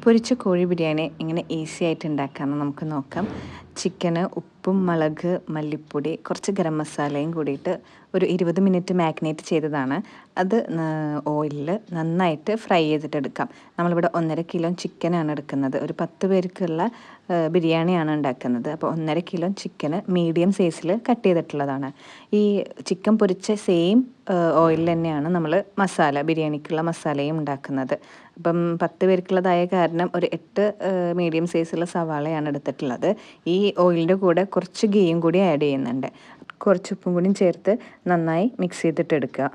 പൊരിച്ച കോഴി ബിരിയാണി എങ്ങനെ ഈസി ആയിട്ട് ഉണ്ടാക്കാമെന്ന് നമുക്ക് നോക്കാം. ചിക്കന് ഉപ്പും മുളക് മല്ലിപ്പൊടി കുറച്ച് ഗരം മസാലയും കൂടിയിട്ട് ഒരു 20 മിനിറ്റ് മാഗ്നേറ്റ് ചെയ്തതാണ്. അത് ഓയിലിൽ നന്നായിട്ട് ഫ്രൈ ചെയ്തിട്ടെടുക്കാം. നമ്മളിവിടെ 1.5 കിലോ ചിക്കനാണ് എടുക്കുന്നത്. ഒരു 10 പേർക്കുള്ള ബിരിയാണിയാണ് ഉണ്ടാക്കുന്നത്. അപ്പോൾ 1.5 കിലോ ചിക്കന് മീഡിയം സൈസിൽ കട്ട് ചെയ്തിട്ടുള്ളതാണ്. ഈ ചിക്കൻ പൊരിച്ച സെയിം ഓയിലിൽ തന്നെയാണ് നമ്മൾ ബിരിയാണിക്കുള്ള മസാലയും ഉണ്ടാക്കുന്നത്. അപ്പം 10 പേർക്കുള്ളതായ കാരണം ഒരു 8 മീഡിയം സൈസുള്ള സവാളയാണ് എടുത്തിട്ടുള്ളത്. ഈ ഓയിലിൻ്റെ കൂടെ കുറച്ച് ഗീയും കൂടി ആഡ് ചെയ്യുന്നുണ്ട്. കുറച്ച് ഉപ്പും കൂടിയും ചേർത്ത് നന്നായി മിക്സ് ചെയ്തിട്ട് എടുക്കുക.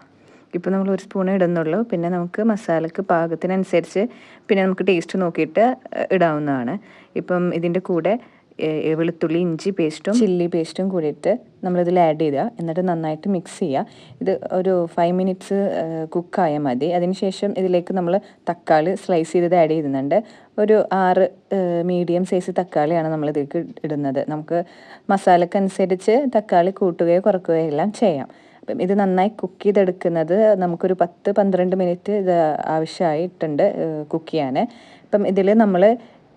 ഇപ്പോൾ നമ്മൾ 1 സ്പൂൺ ഇടുന്നുള്ളൂ. പിന്നെ നമുക്ക് മസാലയ്ക്ക് പാകത്തിനനുസരിച്ച് പിന്നെ നമുക്ക് ടേസ്റ്റ് നോക്കിയിട്ട് ഇടാവുന്നതാണ്. ഇപ്പം ഇതിൻ്റെ കൂടെ വെളുത്തുള്ളി ഇഞ്ചി പേസ്റ്റും ചില്ലി പേസ്റ്റും കൂടിയിട്ട് നമ്മളിതിൽ ആഡ് ചെയ്യുക. എന്നിട്ട് നന്നായിട്ട് മിക്സ് ചെയ്യുക. ഇത് ഒരു 5 മിനിറ്റ്സ് കുക്കായാൽ മതി. അതിനുശേഷം ഇതിലേക്ക് നമ്മൾ തക്കാളി സ്ലൈസ് ചെയ്തത് ആഡ് ചെയ്യുന്നുണ്ട്. ഒരു 6 മീഡിയം സൈസ് തക്കാളിയാണ് നമ്മളിതിലേക്ക് ഇടുന്നത്. നമുക്ക് മസാലക്കനുസരിച്ച് തക്കാളി കൂട്ടുകയോ കുറയ്ക്കുകയോ എല്ലാം ചെയ്യാം. അപ്പം ഇത് നന്നായി കുക്ക് ചെയ്തെടുക്കുന്നത് നമുക്കൊരു 10-12 മിനിറ്റ് ഇത് ആവശ്യമായിട്ടുണ്ട് കുക്ക് ചെയ്യാൻ. അപ്പം ഇതിൽ നമ്മൾ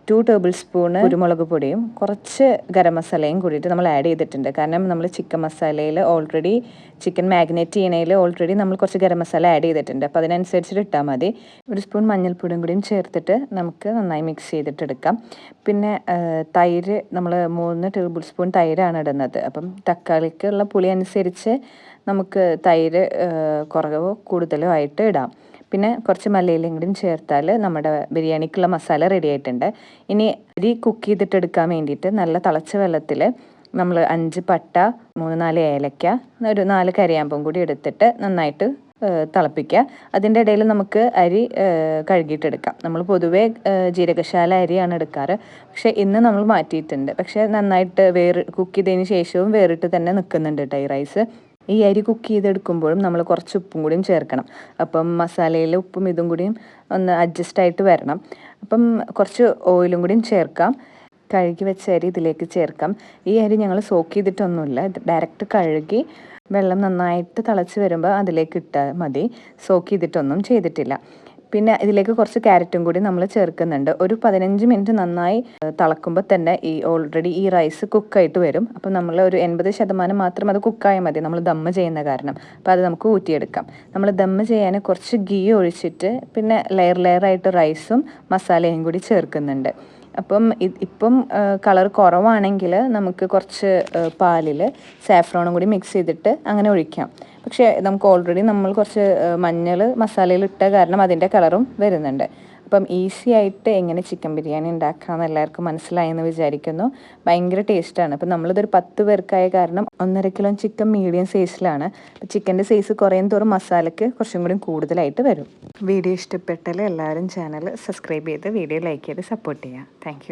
2 ടേബിൾ സ്പൂൺ കുരുമുളക് പൊടിയും കുറച്ച് ഗരം മസാലയും കൂടിയിട്ട് നമ്മൾ ആഡ് ചെയ്തിട്ടുണ്ട്. കാരണം നമ്മൾ ചിക്കൻ മസാലയിൽ ഓൾറെഡി ചിക്കൻ മാഗ്നേറ്റ് ചെയ്യണതിൽ ഓൾറെഡി നമ്മൾ കുറച്ച് ഗരം മസാല ആഡ് ചെയ്തിട്ടുണ്ട്. അപ്പോൾ അതിനനുസരിച്ചിട്ട് ഇട്ടാൽ മതി. 1 സ്പൂൺ മഞ്ഞൾപ്പൊടിയും കൂടിയും ചേർത്തിട്ട് നമുക്ക് നന്നായി മിക്സ് ചെയ്തിട്ടെടുക്കാം. പിന്നെ തൈര് നമ്മൾ 3 ടേബിൾ സ്പൂൺ തൈരാണ് ഇടുന്നത്. അപ്പം തക്കാളിക്കുള്ള പുളി അനുസരിച്ച് നമുക്ക് തൈര് കുറവോ കൂടുതലോ ആയിട്ട് ഇടാം. പിന്നെ കുറച്ച് മല്ലിയിലയും കൂടി ചേർത്താൽ നമ്മുടെ ബിരിയാണിക്കുള്ള മസാല റെഡി ആയിട്ടുണ്ട്. ഇനി അരി കുക്ക് ചെയ്തിട്ടെടുക്കാൻ വേണ്ടിയിട്ട് നല്ല തിളച്ച വെള്ളത്തിൽ നമ്മൾ 5 പട്ട 3-4 ഏലക്ക ഒരു 4 കറിയാമ്പും കൂടി എടുത്തിട്ട് നന്നായിട്ട് തിളപ്പിക്കുക. അതിൻ്റെ ഇടയിൽ നമുക്ക് അരി കഴുകിയിട്ടെടുക്കാം. നമ്മൾ പൊതുവേ ജീരകശാല അരിയാണ് എടുക്കാറ്. പക്ഷേ ഇന്ന് നമ്മൾ മാറ്റിയിട്ടുണ്ട്. പക്ഷേ നന്നായിട്ട് കുക്ക് ചെയ്തതിന് ശേഷവും വേറിട്ട് തന്നെ നിൽക്കുന്നുണ്ട് കേട്ടോ ഈ റൈസ്. ഈ അരി കുക്ക് ചെയ്തെടുക്കുമ്പോഴും നമ്മൾ കുറച്ച് ഉപ്പും കൂടിയും ചേർക്കണം. അപ്പം മസാലയിൽ ഉപ്പും ഇതും കൂടിയും ഒന്ന് അഡ്ജസ്റ്റ് ആയിട്ട് വരണം. അപ്പം കുറച്ച് ഓയിലും കൂടിയും ചേർക്കാം. കഴുകി വെച്ച അരി ഇതിലേക്ക് ചേർക്കാം. ഈ അരി ഞങ്ങൾ സോക്ക് ചെയ്തിട്ടൊന്നുമില്ല. ഇത് ഡയറക്റ്റ് കഴുകി വെള്ളം നന്നായിട്ട് തിളച്ച് വരുമ്പോൾ അതിലേക്ക് ഇട്ടാൽ മതി. സോക്ക് ചെയ്തിട്ടൊന്നും ചെയ്തിട്ടില്ല. പിന്നെ ഇതിലേക്ക് കുറച്ച് ക്യാരറ്റും കൂടി നമ്മൾ ചേർക്കുന്നുണ്ട്. ഒരു 15 മിനിറ്റ് നന്നായി തിളക്കുമ്പോൾ തന്നെ ഓൾറെഡി ഈ റൈസ് കുക്കായിട്ട് വരും. അപ്പം നമ്മൾ ഒരു 80% മാത്രം അത് കുക്കായാൽ മതി, നമ്മൾ ദമ്മ് ചെയ്യുന്ന കാരണം. അപ്പോൾ അത് നമുക്ക് ഊറ്റിയെടുക്കാം. നമ്മൾ ദമ്മ് ചെയ്യാൻ കുറച്ച് ഗീ ഒഴിച്ചിട്ട് പിന്നെ ലെയറായിട്ട് റൈസും മസാലയും കൂടി ചേർക്കുന്നുണ്ട്. അപ്പം ഇപ്പം കളർ കുറവാണെങ്കിൽ നമുക്ക് കുറച്ച് പാലിൽ സാഫ്രോണും കൂടി മിക്സ് ചെയ്തിട്ട് അങ്ങനെ ഒഴിക്കാം. പക്ഷേ നമുക്ക് ഓൾറെഡി നമ്മൾ കുറച്ച് മഞ്ഞൾ മസാലയിൽ ഇട്ട കാരണം അതിൻ്റെ കളറും വരുന്നുണ്ട്. അപ്പം ഈസി ആയിട്ട് എങ്ങനെ ചിക്കൻ ബിരിയാണി ഉണ്ടാക്കാമെന്ന് എല്ലാവർക്കും മനസ്സിലായെന്ന് വിചാരിക്കുന്നു. ഭയങ്കര ടേസ്റ്റാണ്. അപ്പം നമ്മളിതൊരു 10 പേർക്കായ കാരണം 1.5 കിലോ ചിക്കൻ മീഡിയം സൈസിലാണ്. അപ്പം ചിക്കൻ്റെ സൈസ് കുറയും തോറും മസാലയ്ക്ക് കുറച്ചും കൂടി കൂടുതലായിട്ട് വരും. വീഡിയോ ഇഷ്ടപ്പെട്ടാൽ എല്ലാവരും ചാനൽ സബ്സ്ക്രൈബ് ചെയ്ത് വീഡിയോ ലൈക്ക് ചെയ്ത് സപ്പോർട്ട് ചെയ്യുക. താങ്ക്